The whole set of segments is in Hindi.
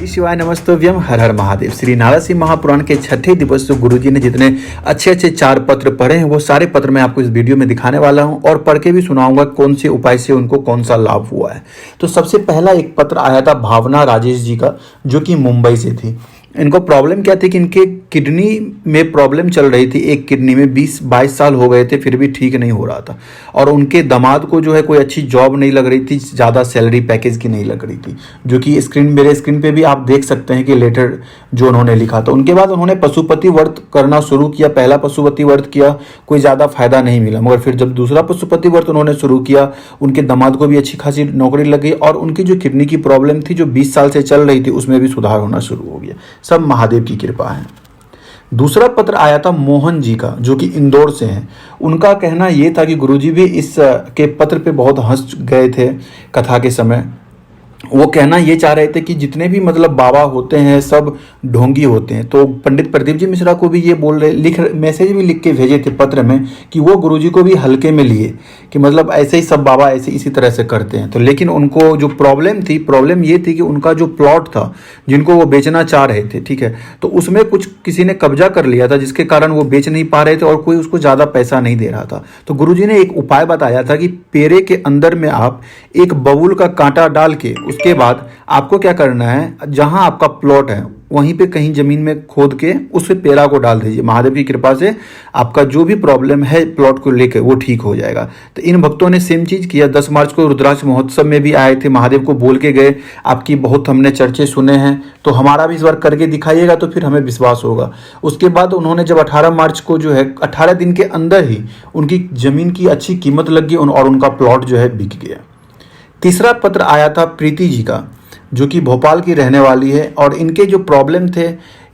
श्री शिवाय नमस्तव्यम। हर हर महादेव। श्री नारद सिंह महापुराण के छठे दिवस जो गुरुजी ने जितने अच्छे अच्छे 4 पत्र पढ़े हैं वो सारे पत्र मैं आपको इस वीडियो में दिखाने वाला हूं और पढ़ के भी सुनाऊंगा कौन से उपाय से उनको कौन सा लाभ हुआ है। तो सबसे पहला एक पत्र आया था भावना राजेश जी का, जो कि मुंबई से थी। इनको प्रॉब्लम क्या थी कि इनके किडनी में प्रॉब्लम चल रही थी। एक किडनी में 20-22 साल हो गए थे, फिर भी ठीक नहीं हो रहा था। और उनके दामाद को जो है कोई अच्छी जॉब नहीं लग रही थी, ज़्यादा सैलरी पैकेज की नहीं लग रही थी, जो कि मेरे स्क्रीन पे भी आप देख सकते हैं कि लेटर जो उन्होंने लिखा था। उनके बाद उन्होंने पशुपति व्रत करना शुरू किया। पहला पशुपति व्रत किया, कोई ज़्यादा फायदा नहीं मिला, मगर फिर जब दूसरा पशुपति व्रत उन्होंने शुरू किया, उनके दामाद को भी अच्छी खासी नौकरी लग गई और उनकी जो किडनी की प्रॉब्लम थी जो 20 साल से चल रही थी उसमें भी सुधार होना शुरू हो गया। सब महादेव की कृपा है। दूसरा पत्र आया था मोहन जी का, जो कि इंदौर से हैं। उनका कहना यह था कि गुरुजी भी इस के पत्र पे बहुत हंस गए थे कथा के समय। वो कहना ये चाह रहे थे कि जितने भी मतलब बाबा होते हैं सब ढोंगी होते हैं। तो पंडित प्रदीप जी मिश्रा को भी ये बोल रहे, मैसेज भी लिख के भेजे थे पत्र में कि वो गुरुजी को भी हल्के में लिए कि मतलब ऐसे ही सब बाबा ऐसे इसी तरह से करते हैं। तो लेकिन उनको जो प्रॉब्लम ये थी कि उनका जो प्लॉट था जिनको वो बेचना चाह रहे थे, ठीक है, तो उसमें कुछ किसी ने कब्जा कर लिया था, जिसके कारण वो बेच नहीं पा रहे थे और कोई उसको ज़्यादा पैसा नहीं दे रहा था। तो गुरुजी ने एक उपाय बताया था कि पेरे के अंदर में आप एक बबूल का कांटा डाल के उसके बाद आपको क्या करना है, जहां आपका प्लॉट है वहीं पे कहीं जमीन में खोद के उस पे पेरा को डाल दीजिए। महादेव की कृपा से आपका जो भी प्रॉब्लम है प्लॉट को लेकर वो ठीक हो जाएगा। तो इन भक्तों ने सेम चीज किया। 10 मार्च को रुद्राक्ष महोत्सव में भी आए थे, महादेव को बोल के गए आपकी बहुत हमने चर्चे सुने हैं, तो हमारा भी इस बार करके दिखाइएगा तो फिर हमें विश्वास होगा। उसके बाद उन्होंने जब 18 मार्च को जो है 18 दिन के अंदर ही उनकी जमीन की अच्छी कीमत लग गई और उनका प्लॉट जो है बिक गया। तीसरा पत्र आया था प्रीति जी का, जो कि भोपाल की रहने वाली है। और इनके जो प्रॉब्लम थे,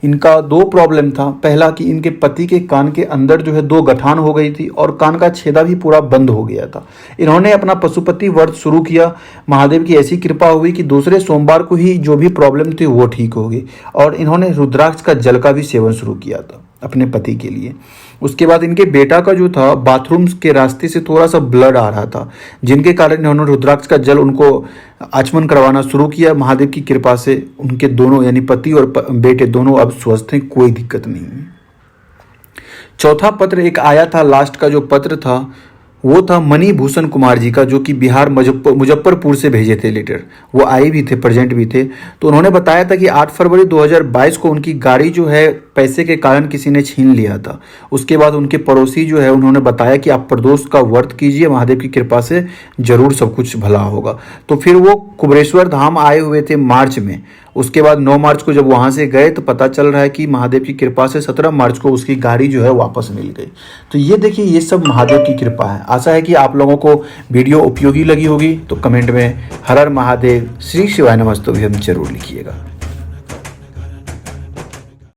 इनका 2 प्रॉब्लम था। पहला कि इनके पति के कान के अंदर जो है 2 गठान हो गई थी और कान का छेदा भी पूरा बंद हो गया था। इन्होंने अपना पशुपति व्रत शुरू किया। महादेव की ऐसी कृपा हुई कि दूसरे सोमवार को ही जो भी प्रॉब्लम थी वो ठीक हो गई और इन्होंने रुद्राक्ष का जल का भी सेवन शुरू किया था अपने पति के लिए। उसके बाद इनके बेटा का जो था बाथरूम के रास्ते से थोड़ा सा ब्लड आ रहा था, जिनके कारण इन्होंने रुद्राक्ष का जल उनको आचमन करवाना शुरू किया। महादेव की कृपा से उनके दोनों यानी पति और बेटे दोनों अब स्वस्थ हैं, कोई दिक्कत नहीं है। चौथा पत्र एक आया था, लास्ट का जो पत्र था वो था मणि भूषण कुमार जी का, जो कि बिहार मुजफ्फरपुर से भेजे थे लेटर। वो आए भी थे, प्रेजेंट भी थे। तो उन्होंने बताया था कि 8 फरवरी 2022 को उनकी गाड़ी जो है पैसे के कारण किसी ने छीन लिया था। उसके बाद उनके पड़ोसी जो है उन्होंने बताया कि आप प्रदोष का व्रत कीजिए, महादेव की कृपा से जरूर सब कुछ भला होगा। तो फिर वो कुबरेश्वर धाम आए हुए थे मार्च में। उसके बाद 9 मार्च को जब वहां से गए तो पता चल रहा है कि महादेव की कृपा से 17 मार्च को उसकी गाड़ी जो है वापस मिल गई। तो ये देखिए, ये सब महादेव की कृपा है। आशा है कि आप लोगों को वीडियो उपयोगी लगी होगी। तो कमेंट में हर हर महादेव, श्री शिवाय नमस्तुभ्यम जरूर लिखिएगा।